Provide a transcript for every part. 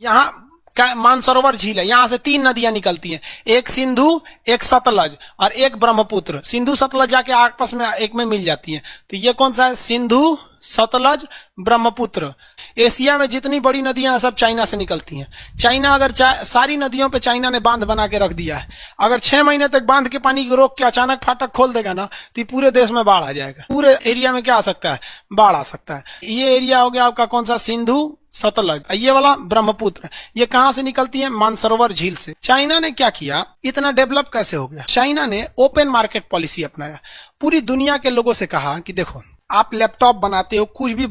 यहाँ मानसरोवर झील है, यहाँ से 3 नदियां निकलती हैं, एक सिंधु, एक सतलज और एक ब्रह्मपुत्र। सिंधु सतलज जाके आपस में एक में मिल जाती हैं। तो ये कौन सा है? सिंधु, सतलज, ब्रह्मपुत्र। एशिया में जितनी बड़ी नदियां हैं सब चाइना से निकलती हैं। चाइना अगर सारी नदियों पे चाइना ने बांध बना के रख दिया है। अगर 6 महीने तक बांध के पानी को रोक के अचानक फाटक खोल देगा ना तो पूरे देश में बाढ़ आ जाएगा। पूरे एरिया में क्या आ सकता है? बाढ़ आ सकता है। ये एरिया हो गया आपका कौन सा? सिंधु, सतलज। ये वाला ब्रह्मपुत्र। ये कहां से निकलती है? मानसरोवर झील से। चाइना ने क्या किया? इतना डेवलप कैसे हो गया? चाइना ने ओपन मार्केट पॉलिसी अपनाया। पूरी दुनिया के लोगों से कहा कि देखो, आप लैपटॉप बनाते हो, कुछ भी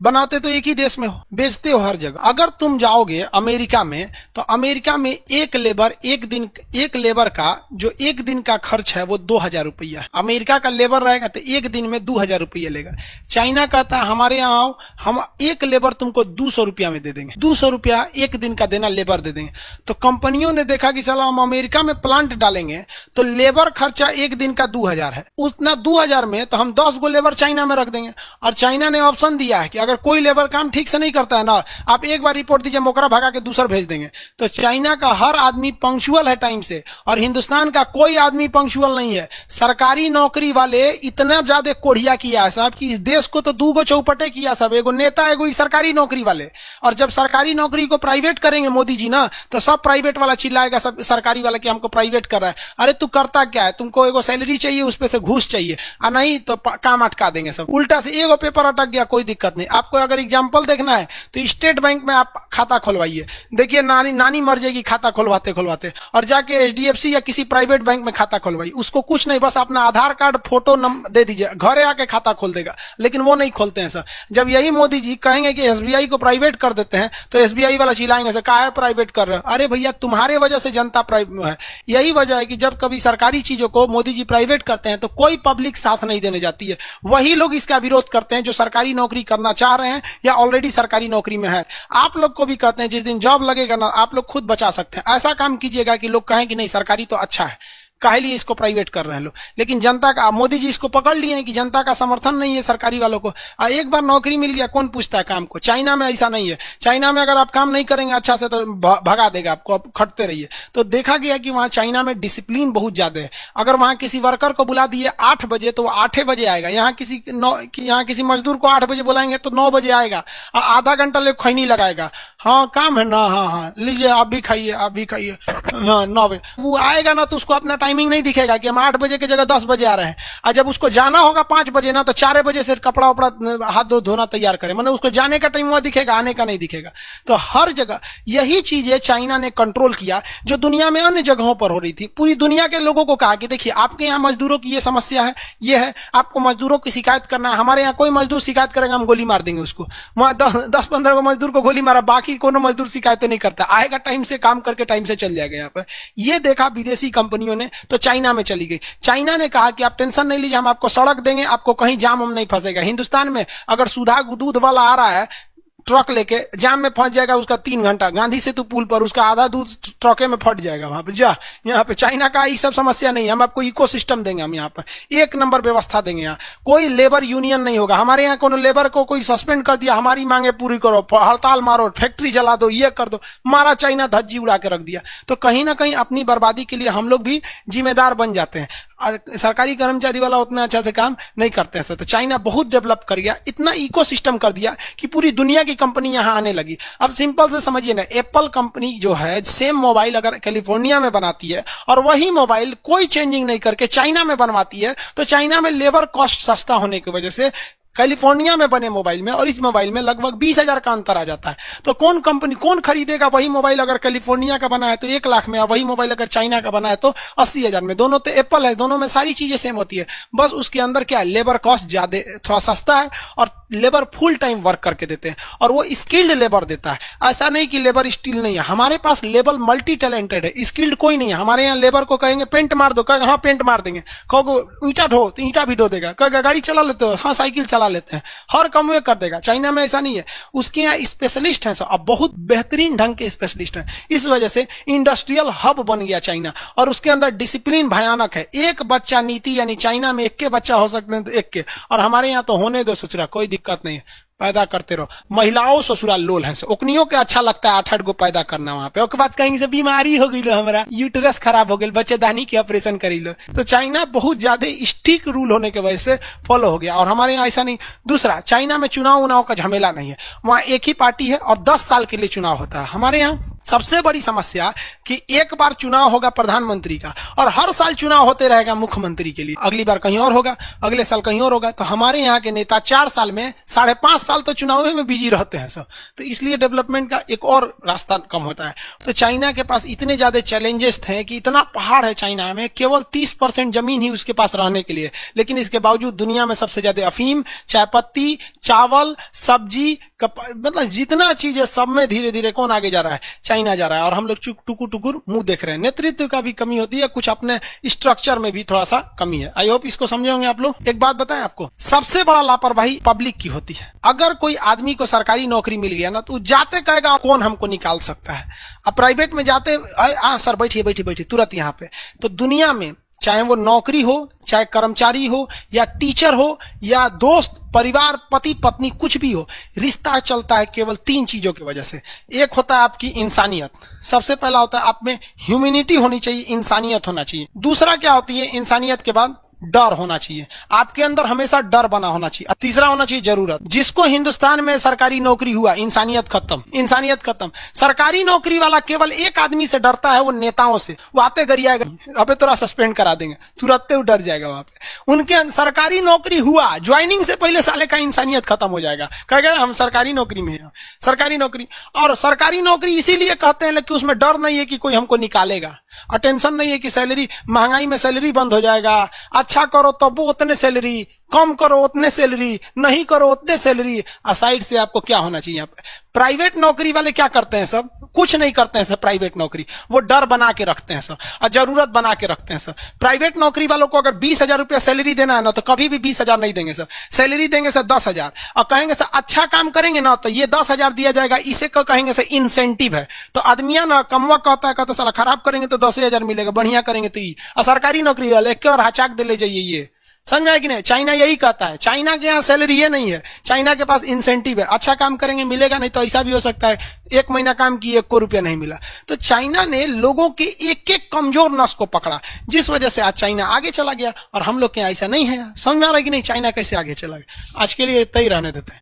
बनाते तो एक ही देश में हो, बेचते हो हर जगह। अगर तुम जाओगे अमेरिका में तो अमेरिका में एक लेबर का जो एक दिन का खर्च है वो 2000 रुपया है। अमेरिका का लेबर रहेगा तो एक दिन में 2000 रुपया लेगा। चाइना कहता है हमारे यहाँ आओ, हम एक लेबर तुमको 200 रुपया में दे देंगे। 200 रुपया एक दिन का देना लेबर दे देंगे। तो कंपनियों ने देखा कि चलो हम अमेरिका में प्लांट डालेंगे तो लेबर खर्चा एक दिन का 2000 है, उतना 2000 में तो हम 10 गो लेबर चाइना में रख देंगे। और चाइना ने ऑप्शन दिया है कि अगर कोई लेबर काम ठीक से नहीं करता है ना, आप एक बार रिपोर्ट दीजिए, मोकरा भगा के दूसरा भेज देंगे। तो चाइना का हर आदमी पंक्चुअल है टाइम से, और हिंदुस्तान का कोई आदमी पंक्चुअल नहीं है। सरकारी नौकरी वाले इतना ज्यादा कोढ़िया किया है साहब कि इस देश को तो 2 गो चौपटे किया सब, एगो नेता एगो सरकारी नौकरी वाले। और जब सरकारी नौकरी को प्राइवेट करेंगे मोदी जी ना, तो सब प्राइवेट वाला चिल्लाएगा सब सरकारी वाला कि हमको प्राइवेट कर रहा है। अरे तू करता क्या है? तुमको एगो सैलरी चाहिए, उस पे से घूस चाहिए, और नहीं तो काम अटका देंगे सब। उल्टा से एगो पेपर अटक गया, कोई दिक्कत नहीं। आपको अगर एग्जाम्पल देखना है तो स्टेट बैंक में आप खाता खुलवाइए, देखिए नानी मर जाएगी खाता खुलवाते और जाके एचडीएफसी या किसी प्राइवेट बैंक में खाता खुलवाइए। उसको कुछ नहीं, बस अपना आधार कार्ड फोटो दे दीजिए, घरे आके खाता खोल देगा। लेकिन वो नहीं खोलते हैं सर। जब यही मोदी जी कहेंगे कि एसबीआई को प्राइवेट कर देते हैं तो एसबीआई वाला चिल्लाएंगे सर काहे प्राइवेट कर रहे हो? अरे भैया तुम्हारे वजह से जनता प्राइवेट है। यही वजह है कि जब कभी सरकारी चीजों को मोदी जी प्राइवेट करते हैं तो कोई पब्लिक साथ नहीं देने जाती है। वही लोग इसका विरोध करते हैं जो सरकारी नौकरी करना चाह रहे हैं या ऑलरेडी सरकारी नौकरी में है। आप लोग को भी कहते हैं जिस दिन जॉब लगेगा ना, आप लोग खुद बचा सकते हैं। ऐसा काम कीजिएगा कि लोग कहें कि नहीं सरकारी तो अच्छा है, काहे लिए इसको प्राइवेट कर रहे हैं लोग। लेकिन जनता का, मोदी जी इसको पकड़ लिए हैं कि जनता का समर्थन नहीं है सरकारी वालों को। एक बार नौकरी मिल गया कौन पूछता है काम को। चाइना में ऐसा नहीं है। चाइना में अगर आप काम नहीं करेंगे अच्छा से तो भगा देगा आपको, आप खटते रहिए। तो देखा गया कि वहां चाइना में डिसिप्लिन बहुत ज्यादा है। अगर वहां किसी वर्कर को बुला दिए 8 बजे तो वो 8 बजे आएगा। यहाँ किसी मजदूर को 8 बजे बुलाएंगे तो 9 बजे आएगा, आधा घंटा ले खैनी लगाएगा। हाँ काम है ना, हाँ लीजिए आप भी खाइए हाँ 9 बजे वो आएगा ना, तो उसको अपना टाइमिंग नहीं दिखेगा कि हम 8 बजे की जगह 10 बजे आ रहे हैं। और जब उसको जाना होगा 5 बजे ना, तो 4 बजे से कपड़ा वपड़ा हाथ धोना तैयार करे, मतलब उसको जाने का टाइम हुआ दिखेगा, आने का नहीं दिखेगा। तो हर जगह यही चीजें चाइना ने कंट्रोल किया जो दुनिया में अन्य जगहों पर हो रही थी। पूरी दुनिया के लोगों को कहा कि देखिए आपके यहाँ मजदूरों की ये समस्या है, ये है, आपको मजदूरों की शिकायत करना है। हमारे यहाँ कोई मजदूर शिकायत करेगा हम गोली मार देंगे उसको। 10-15 को मजदूर को गोली मारा, बाकी कोनो मजदूर शिकायतें नहीं करता, आएगा टाइम से, काम करके टाइम से चल जाएगा यहाँ पर। ये देखा विदेशी कंपनियों ने तो चाइना में चली गई। चाइना ने कहा कि आप टेंशन नहीं लीजिए, हम आपको सड़क देंगे, आपको कहीं जाम हम नहीं फंसेगा। हिंदुस्तान में अगर सुधा दूध वाला आ रहा है ट्रक लेके, जाम में फंस जाएगा उसका 3 घंटा, गांधी सेतु पुल पर उसका आधा दूध ट्रके में फट जाएगा वहां पे। यहाँ पे चाइना का ये सब समस्या नहीं है। हम आपको इकोसिस्टम देंगे, हम यहाँ पर 1 नंबर व्यवस्था देंगे। यहाँ कोई लेबर यूनियन नहीं होगा। हमारे यहाँ कोनो लेबर को कोई सस्पेंड कर दिया, हमारी मांगे पूरी करो, हड़ताल मारो, फैक्ट्री जला दो, ये कर दो, मारा चाइना धज्जी उड़ा के रख दिया। तो कहीं ना कहीं अपनी बर्बादी के लिए हम लोग भी जिम्मेदार बन जाते हैं। सरकारी कर्मचारी वाला उतना अच्छा से काम नहीं करते हैं। तो चाइना बहुत डेवलप कर गया, इतना इकोसिस्टम कर दिया कि पूरी दुनिया की कंपनी यहां आने लगी। अब सिंपल से समझिए ना, एप्पल कंपनी जो है सेम मोबाइल अगर कैलिफोर्निया में बनाती है और वही मोबाइल कोई चेंजिंग नहीं करके चाइना में बनवाती है, तो चाइना में लेबर कॉस्ट सस्ता होने की वजह से कैलिफोर्निया में बने मोबाइल में और इस मोबाइल में लगभग 20,000 का अंतर आ जाता है। तो कौन खरीदेगा? वही मोबाइल अगर कैलिफोर्निया का बना है तो 1 लाख में, और वही मोबाइल अगर चाइना का बना है तो 80,000 में। दोनों तो एप्पल है, दोनों में सारी चीजें सेम होती है, बस उसके अंदर क्या है, लेबर कॉस्ट ज्यादा थोड़ा सस्ता है और लेबर फुल टाइम वर्क करके देते हैं और वो स्किल्ड लेबर देता है। ऐसा नहीं कि लेबर स्किल्ड नहीं है, हमारे पास लेबर मल्टी टैलेंटेड है, स्किल्ड कोई नहीं है। हमारे यहाँ लेबर को कहेंगे पेंट मार दो, कहेंगे हाँ पेंट मार देंगे, कहोगे ईंटा ढो तो ईंटा भी ढो देगा, कहेगा गाड़ी चला लेते हो, हाँ साइकिल चला लेते हैं, हर काम में कर देगा। चाइना में ऐसा नहीं है, उसके यहाँ स्पेशलिस्ट हैं सब, अब बहुत बेहतरीन ढंग के स्पेशलिस्ट हैं। इस वजह से इंडस्ट्रियल हब बन गया चाइना और उसके अंदर डिसिप्लिन भयानक है। 1 बच्चा नीति, यानी चाइना में 1 के बच्चा हो सकते हैं तो 1 के, और हमारे यहाँ तो होने दो सोच रहा, कोई दिक्कत नहीं है। पैदा करते रहो। महिलाओं ससुराल लोल है, ओकनियों के अच्छा लगता है 8-8 गो पैदा करना वहां पे। उसके बाद कहेंगे से बीमारी हो गई लो, हमारा यूटरस खराब हो गई, बच्चेदानी के ऑपरेशन करी लो। तो चाइना बहुत ज्यादा स्ट्रिक्ट रूल होने की वजह से फॉलो हो गया, और हमारे यहाँ ऐसा नहीं। दूसरा, चाइना में चुनाव उनाव का झमेला नहीं है, वहां एक ही पार्टी है और 10 साल के लिए चुनाव होता है। हमारे यहाँ सबसे बड़ी समस्या कि एक बार चुनाव होगा प्रधानमंत्री का और हर साल चुनाव होते रहेगा मुख्यमंत्री के लिए, अगली बार कहीं और होगा, अगले साल कहीं और होगा। तो हमारे यहाँ के नेता 4 साल में 5.5 साल तो चुनाव में बिजी रहते हैं सब, तो इसलिए डेवलपमेंट का एक और रास्ता कम होता है। तो चाइना के पास इतने ज्यादा चैलेंजेस थे कि इतना पहाड़ है चाइना में, केवल 30% जमीन ही उसके पास रहने के लिए, लेकिन इसके बावजूद दुनिया में सबसे ज्यादा अफीम, चाय पत्ती, चावल, सब्जी, मतलब जितना चीज है सब में धीरे धीरे कौन आगे जा रहा है? चाइना जा रहा है। और हम लोग टुकुर टुकुर मुंह देख रहे हैं। नेतृत्व का भी कमी होती है, कुछ अपने स्ट्रक्चर में भी थोड़ा सा कमी है। आई होप इसको समझे होंगे आप लोग। एक बात बताएं आपको, सबसे बड़ा लापरवाही पब्लिक की होती है। अगर कोई आदमी को सरकारी नौकरी मिल गया ना, तो जाते कहेगा कौन हमको निकाल सकता है। अब प्राइवेट में जाते सर बैठिए बैठिए बैठिए तुरंत यहाँ पे। तो दुनिया में चाहे वो नौकरी हो, चाहे कर्मचारी हो, या टीचर हो, या दोस्त, परिवार, पति पत्नी, कुछ भी हो, रिश्ता चलता है केवल 3 चीजों की वजह से। एक होता है आपकी इंसानियत, सबसे पहला होता है आप में ह्यूमैनिटी होनी चाहिए, इंसानियत होना चाहिए। दूसरा क्या होती है इंसानियत के बाद? डर होना चाहिए, आपके अंदर हमेशा डर बना होना चाहिए। तीसरा होना चाहिए जरूरत। जिसको हिंदुस्तान में सरकारी नौकरी हुआ, इंसानियत खत्म, इंसानियत खत्म। सरकारी नौकरी वाला केवल एक आदमी से डरता है, वो नेताओं से। वो आते गरियाएगा, अबे तोरा सस्पेंड करा देंगे, तुरंत वो डर जाएगा वहां पे। उनके सरकारी नौकरी हुआ, ज्वाइनिंग से पहले साले का इंसानियत खत्म हो जाएगा, कहेगा हम सरकारी नौकरी में हैं, सरकारी नौकरी। और सरकारी नौकरी इसीलिए कहते हैं कि उसमें डर नहीं है कि कोई हमको निकालेगा, और टेंशन नहीं है कि सैलरी, महंगाई में सैलरी बंद हो जाएगा। अच्छा करो तब वो उतने सैलरी, कम करो उतने सैलरी, नहीं करो उतने सैलरी। साइड से आपको क्या होना चाहिए यहाँ पे? प्राइवेट नौकरी वाले क्या करते हैं? सब कुछ नहीं करते हैं सब प्राइवेट नौकरी, वो डर बना के रखते हैं सब, और जरूरत बना के रखते हैं सब। प्राइवेट नौकरी वालों को अगर 20,000 रुपया सैलरी देना है ना, तो कभी भी 20,000 नहीं देंगे सब, सैलरी देंगे सर 10,000, और कहेंगे सर अच्छा काम करेंगे ना तो ये 10,000 दिया जाएगा, इसे कहेंगे सर इंसेंटिव है। तो आदमिया ना कमवा कहता है साला खराब करेंगे तो 10,000 मिलेगा, बढ़िया करेंगे तो ये। और सरकारी नौकरी वाले एक और हचाक दे ले जाइए, ये समझ में आया कि नहीं? चाइना यही कहता है, चाइना के यहाँ सैलरी ये नहीं है, चाइना के पास इंसेंटिव है। अच्छा काम करेंगे मिलेगा, नहीं तो ऐसा भी हो सकता है 1 महीना काम किए 1 रुपया नहीं मिला। तो चाइना ने लोगों के एक एक कमजोर नस को पकड़ा, जिस वजह से आज चाइना आगे चला गया, और हम लोग के यहाँ ऐसा नहीं है। समझ में आ रहा है कि नहीं? चाइना कैसे आगे चला गया। आज के लिए इतना ही रहने देते हैं।